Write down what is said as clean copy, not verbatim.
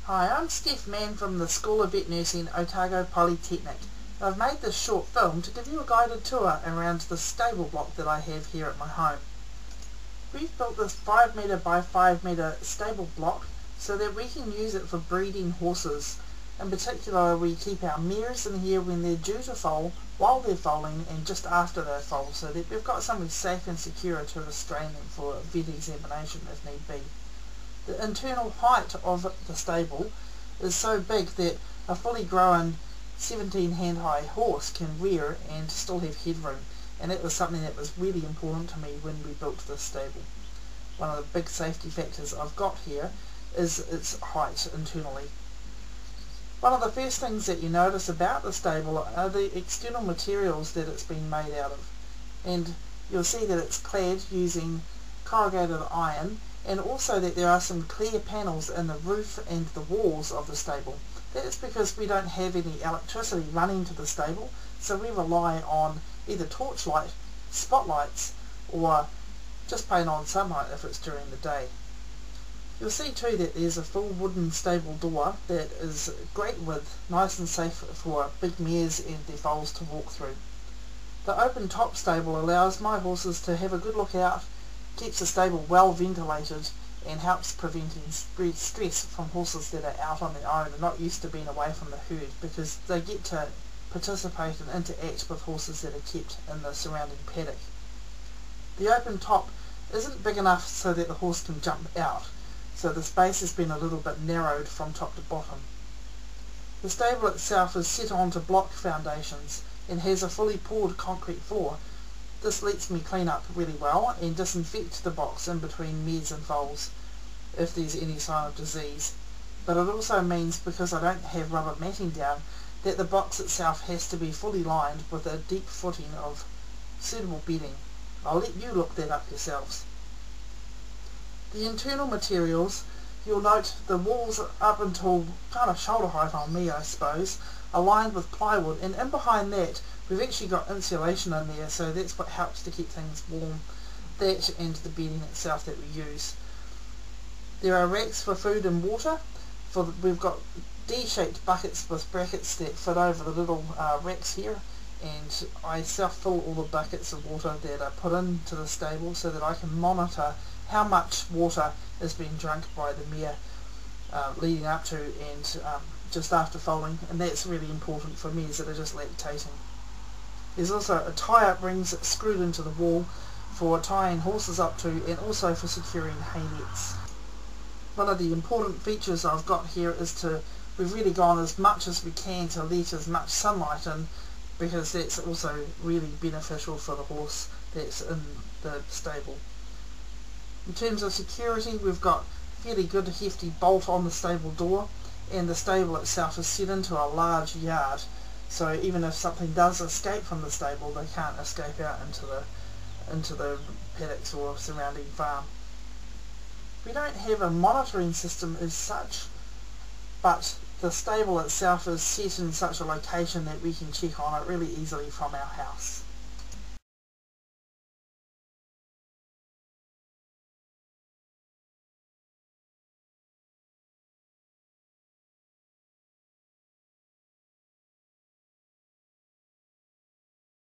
Hi, I'm Steph Mann from the School of Vet Nursing, Otago Polytechnic. I've made this short film to give you a guided tour around the stable block that I have here at my home. We've built this 5 metre by 5 metre stable block so that we can use it for breeding horses. In particular, we keep our mares in here when they're due to foal, while they're foaling and just after they foal, so that we've got somewhere safe and secure to restrain them for vet examination if need be. The internal height of the stable is so big that a fully grown 17 hand high horse can rear and still have headroom, and that was something that was really important to me when we built this stable. One of the big safety factors I've got here is its height internally. One of the first things that you notice about the stable are the external materials that it's been made out of, and you'll see that it's clad using corrugated iron, and also that there are some clear panels in the roof and the walls of the stable. That's because we don't have any electricity running to the stable, so we rely on either torchlight, spotlights, or just plain on sunlight if it's during the day. You'll see too that there's a full wooden stable door that is great width, nice and safe for big mares and their foals to walk through. The open top stable allows my horses to have a good look out, keeps the stable well ventilated, and helps preventing stress from horses that are out on their own and not used to being away from the herd, because they get to participate and interact with horses that are kept in the surrounding paddock. The open top isn't big enough so that the horse can jump out, so the space has been a little bit narrowed from top to bottom. The stable itself is set onto block foundations and has a fully poured concrete floor. This lets me clean up really well and disinfect the box in between mares and foals if there's any sign of disease. But it also means, because I don't have rubber matting down, that the box itself has to be fully lined with a deep footing of suitable bedding. I'll let you look that up yourselves. The internal materials, you'll note the walls up until kind of shoulder height on me, I suppose, are lined with plywood, and in behind that we've actually got insulation in there, so that's what helps to keep things warm, that and the bedding itself that we use. There are racks for food and water. We've got D-shaped buckets with brackets that fit over the little racks here, and I self-fill all the buckets of water that are put into the stable so that I can monitor how much water is being drunk by the mare leading up to and just after foaling, and that's really important for mares that are just lactating. There's also a tie-up rings screwed into the wall for tying horses up to, and also for securing hay nets. One of the important features I've got here is we've really gone as much as we can to let as much sunlight in, because that's also really beneficial for the horse that's in the stable. In terms of security, we've got fairly good hefty bolt on the stable door, and the stable itself is set into a large yard, so even if something does escape from the stable, they can't escape out into the paddocks or surrounding farm. We don't have a monitoring system as such, but the stable itself is set in such a location that we can check on it really easily from our house.